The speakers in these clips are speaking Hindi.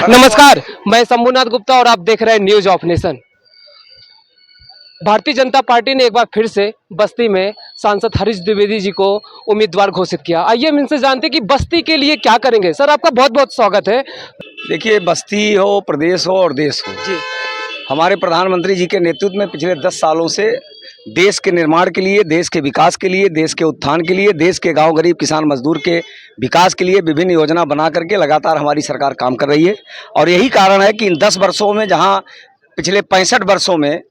नमस्कार, मैं शंभुनाथ गुप्ता और आप देख रहे हैं news of nation. Bharatiya Janata party ने एक बार फिर से बस्ती में सांसद हरीश द्विवेदी जी को उम्मीदवार घोषित किया। आइए हम इनसे जानते हैं कि बस्ती के लिए क्या करेंगे। सर, आपका बहुत बहुत स्वागत है। देखिए, बस्ती हो, प्रदेश हो और देश हो जी, हमारे प्रधानमंत्री जी के नेतृत्व में पिछले 10 सालों से देश के निर्माण के लिए, देश के विकास के लिए, देश के उत्थान के लिए, देश के गांव गरीब किसान मजदूर के विकास के लिए विभिन्न योजना बना करके लगातार हमारी सरकार काम कर रही है। और यही कारण है कि इन 10 वर्षों में, जहां पिछले 65 वर्षों में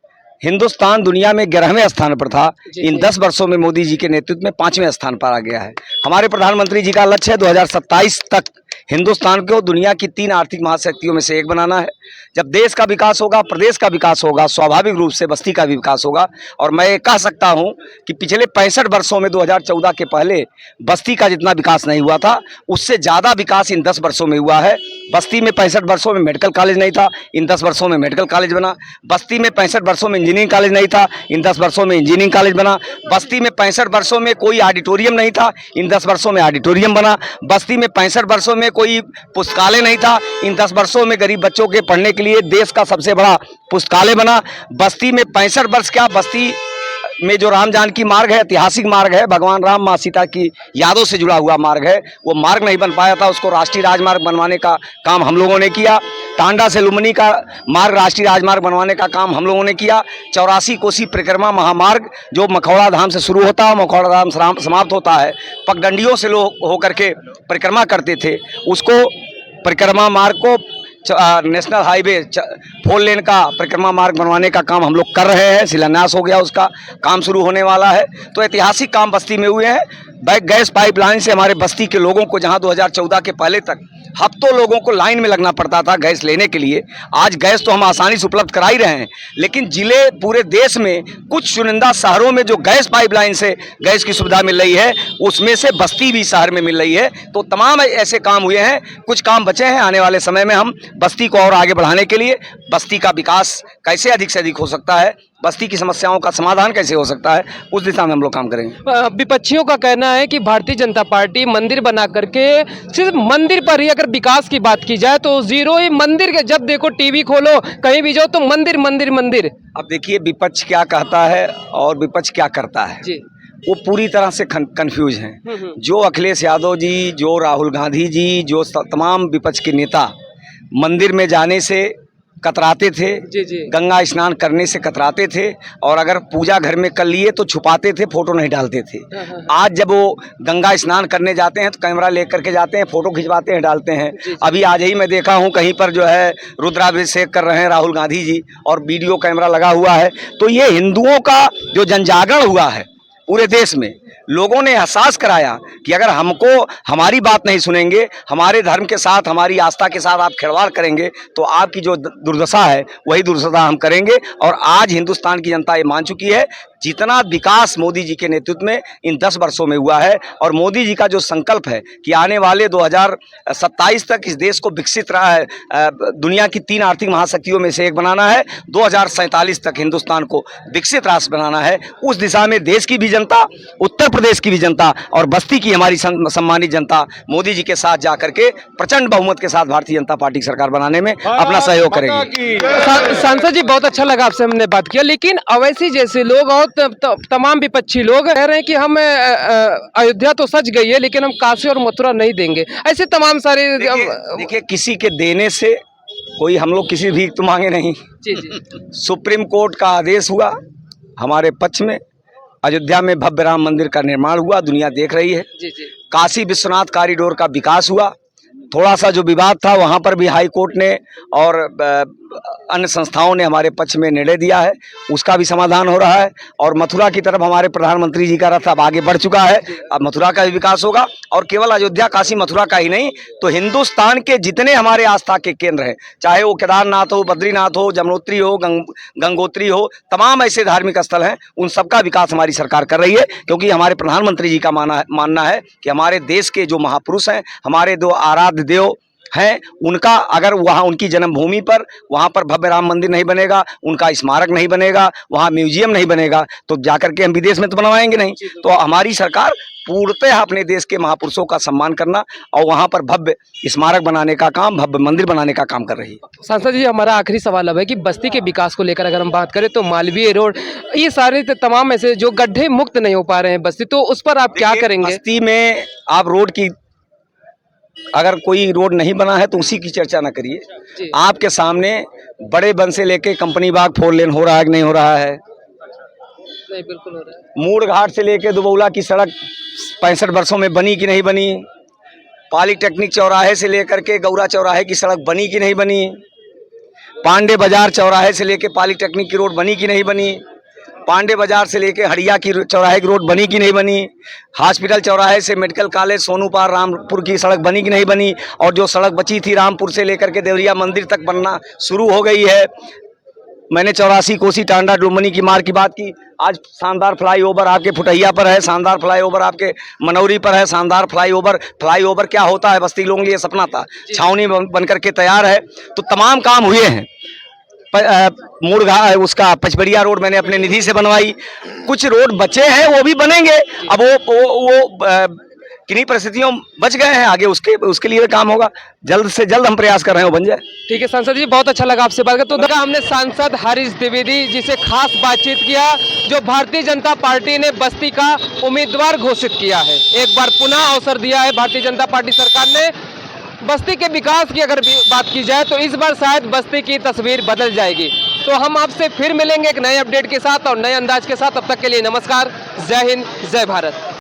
हिंदुस्तान दुनिया में 11वें स्थान पर था, इन 10 वर्षों में मोदी जी के नेतृत्व में 5वें स्थान पर आ गया है। हमारे प्रधानमंत्री जी का लक्ष्य है 2027 तक हिंदुस्तान को दुनिया की 3 आर्थिक महाशक्तियों में से एक बनाना है। जब देश का विकास होगा, प्रदेश का विकास होगा, स्वाभाविक रूप से बस्ती का भी विकास होगा। और मैं कह सकता हूं कि पिछले 65 वर्षों में 2014 के पहले बस्ती का जितना विकास नहीं हुआ था, उससे ज़्यादा विकास इन 10 वर्षों में हुआ है। बस्ती में 65 वर्षों में मेडिकल कॉलेज नहीं था, इन 10 वर्षों में मेडिकल कॉलेज बना। बस्ती में 65 वर्षों में इंजीनियरिंग कॉलेज नहीं था, इन 10 वर्षों में इंजीनियरिंग कॉलेज बना। बस्ती में 65 वर्षों में कोई ऑडिटोरियम नहीं था, इन 10 वर्षों में ऑडिटोरियम बना। बस्ती में 65 वर्षों में कोई पुस्तकालय नहीं था, इन 10 वर्षों में गरीब बच्चों के पढ़ने के लिए देश का सबसे बड़ा पुस्तकालय बना। बस्ती में 65 वर्ष क्या, बस्ती में जो राम जानकी मार्ग है, ऐतिहासिक मार्ग है, भगवान राम माँ सीता की यादों से जुड़ा हुआ मार्ग है, वो मार्ग नहीं बन पाया था, उसको राष्ट्रीय राजमार्ग बनवाने का काम हम लोगों ने किया। टांडा से लुम्बिनी का मार्ग राष्ट्रीय राजमार्ग बनवाने का काम हम लोगों ने किया। 84 कोसी परिक्रमा महामार्ग जो मखौड़ा धाम से शुरू होता है, मखौड़ा धाम समाप्त होता है, पगडंडियों से लोग होकर के परिक्रमा करते थे, उसको परिक्रमा मार्ग को नेशनल हाईवे 4 लेन का परिक्रमा मार्ग बनवाने का काम हम लोग कर रहे हैं। शिलान्यास हो गया, उसका काम शुरू होने वाला है। तो ऐतिहासिक काम बस्ती में हुए हैं। गैस पाइपलाइन से हमारे बस्ती के लोगों को, जहां 2014 के पहले तक हफ्तों लोगों को लाइन में लगना पड़ता था गैस लेने के लिए, आज गैस तो हम आसानी से उपलब्ध करा ही रहे हैं। लेकिन जिले पूरे देश में कुछ चुनिंदा शहरों में जो गैस पाइपलाइन से गैस की सुविधा मिल रही है, उसमें से बस्ती भी शहर में मिल रही है। तो तमाम ऐसे काम हुए हैं, कुछ काम बचे हैं। आने वाले समय में हम बस्ती को और आगे बढ़ाने के लिए, बस्ती का विकास कैसे अधिक से अधिक हो सकता है, बस्ती की समस्याओं का समाधान कैसे हो सकता है, उस दिशा में हम लोग काम करेंगे। विपक्षियों का कहना है कि भारतीय जनता पार्टी मंदिर बना करके सिर्फ मंदिर पर ही अगर विकास की बात की जाए तो जीरो ही मंदिर के, जब देखो टीवी खोलो कहीं भी जाओ तो मंदिर मंदिर मंदिर। अब देखिए, विपक्ष क्या कहता है और विपक्ष क्या करता है, जी, वो पूरी तरह से कंफ्यूज हैं। जो अखिलेश यादव जी, जो राहुल गांधी जी, जो तमाम विपक्ष के नेता मंदिर में जाने से कतराते थे, जी, जी, गंगा स्नान करने से कतराते थे, और अगर पूजा घर में कर लिए तो छुपाते थे, फोटो नहीं डालते थे। आज जब वो गंगा स्नान करने जाते हैं तो कैमरा लेकर के जाते हैं, फोटो खिंचवाते हैं, डालते हैं। अभी आज ही मैं देखा हूँ कहीं पर जो है रुद्राभिषेक कर रहे हैं राहुल गांधी जी, और वीडियो कैमरा लगा हुआ है। तो ये हिंदुओं का जो जनजागरण हुआ है पूरे देश में, लोगों ने एहसास कराया कि अगर हमको हमारी बात नहीं सुनेंगे, हमारे धर्म के साथ, हमारी आस्था के साथ आप खिलवाड़ करेंगे तो आपकी जो दुर्दशा है वही दुर्दशा हम करेंगे। और आज हिंदुस्तान की जनता ये मान चुकी है, जितना विकास मोदी जी के नेतृत्व में इन 10 वर्षों में हुआ है, और मोदी जी का जो संकल्प है कि आने वाले 2027 तक इस देश को विकसित रहा है, दुनिया की 3 आर्थिक महाशक्तियों में से एक बनाना है, 2047 तक हिंदुस्तान को विकसित राष्ट्र बनाना है, उस दिशा में देश की भी जनता, उत्तर प्रदेश की भी जनता और बस्ती की हमारी सम्मानित जनता मोदी जी के साथ जाकर के प्रचंड बहुमत के साथ भारतीय जनता पार्टी की सरकार बनाने में अपना सहयोग करेगी। सांसद जी, बहुत अच्छा लगा आपसे हमने बात किया, लेकिन अवैसी जैसे लोग और तमाम विपक्षी लोग कह रहे हैं कि हम अयोध्या तो सज गई है लेकिन हम काशी और मथुरा नहीं देंगे। ऐसे तमाम सारे देखिए, किसी के देने से कोई, हम लोग किसी भीख तो मांगे नहीं। जी, जी, सुप्रीम कोर्ट का आदेश हुआ हमारे पक्ष में, अयोध्या में भव्य राम मंदिर का निर्माण हुआ, दुनिया देख रही है। जी, जी, काशी विश्वनाथ कॉरिडोर का विकास हुआ। थोड़ा सा जो विवाद था वहाँ पर भी हाई कोर्ट ने और अन्य संस्थाओं ने हमारे पक्ष में निर्णय दिया है, उसका भी समाधान हो रहा है। और मथुरा की तरफ हमारे प्रधानमंत्री जी का रथ अब आगे बढ़ चुका है, अब मथुरा का भी विकास होगा। और केवल अयोध्या, काशी, मथुरा का ही नहीं, तो हिंदुस्तान के जितने हमारे आस्था के केंद्र हैं, चाहे वो केदारनाथ हो, बद्रीनाथ हो, यमुनोत्री हो, गंगोत्री हो, तमाम ऐसे धार्मिक स्थल हैं, उन सबका विकास हमारी सरकार कर रही है। क्योंकि हमारे प्रधानमंत्री जी का मानना है कि हमारे देश के जो महापुरुष हैं, हमारे दो आराध्य देव हैं, उनका अगर वहाँ उनकी जन्मभूमि पर वहाँ पर भव्य राम मंदिर नहीं बनेगा, उनका स्मारक नहीं बनेगा, वहाँ म्यूजियम नहीं बनेगा, तो जाकर के हम विदेश में तो बनवाएंगे नहीं। तो हमारी सरकार पूर्णतः अपने देश के महापुरुषों का सम्मान करना और वहाँ पर भव्य स्मारक बनाने का काम, भव्य मंदिर बनाने का काम कर रही है। सांसद जी, हमारा आखिरी सवाल अब है कि बस्ती के विकास को लेकर अगर हम बात करें तो मालवीय रोड, ये सारे तमाम ऐसे जो गड्ढे मुक्त नहीं हो पा रहे हैं बस्ती, तो उस पर आप क्या देखिए, करेंगे? बस्ती में आप रोड की, अगर कोई रोड नहीं बना है तो उसी की चर्चा न करिए। जी। आपके सामने बड़े बन से लेके कंपनी बाग 4 लेन हो रहा है कि नहीं हो रहा है? नहीं, बिल्कुल हो रहा है। मूड़ घाट से लेके दुबौला की सड़क 65 वर्षों में बनी कि नहीं बनी? पॉलीटेक्निक चौराहे से लेकर के गौरा चौराहे की सड़क बनी कि नहीं बनी? पांडे बाजार चौराहे से लेके पॉलीटेक्निक की रोड बनी कि नहीं बनी? पांडे बाजार से लेके हड़िया की चौराहे की रोड बनी कि नहीं बनी? हॉस्पिटल चौराहे से मेडिकल कॉलेज सोनूपार रामपुर की सड़क बनी कि नहीं बनी? और जो सड़क बची थी रामपुर से लेकर के देवरिया मंदिर तक बनना शुरू हो गई है। मैंने 84 कोसी टांडा डुमनी की मार्ग की बात की। आज शानदार फ्लाईओवर आपके फुटहिया पर है, शानदार फ्लाईओवर आपके मनौरी पर है, शानदार फ्लाईओवर क्या होता है, बस्ती लोगों के लिए सपना था, छावनी बन करके तैयार है। तो तमाम काम हुए हैं। मूड़घाट उसका पचबड़िया रोड मैंने अपने निधि से बनवाई। कुछ रोड बचे हैं, वो भी बनेंगे। अब वो किन्हीं परिस्थितियों बच गए हैं, आगे उसके लिए काम होगा। जल्द से जल्द हम प्रयास कर रहे हैं वो बन जाए। ठीक है सांसद जी, बहुत अच्छा लगा आपसे बात कर। तो देखा हमने सांसद हरीश द्विवेदी जी से खास बातचीत किया, जो भारतीय जनता पार्टी ने बस्ती का उम्मीदवार घोषित किया है। एक बार पुनः अवसर दिया है भारतीय जनता पार्टी सरकार ने। बस्ती के विकास की अगर बात की जाए तो इस बार शायद बस्ती की तस्वीर बदल जाएगी। तो हम आपसे फिर मिलेंगे एक नए अपडेट के साथ और नए अंदाज के साथ। तब तक के लिए नमस्कार, जय हिंद, जय भारत।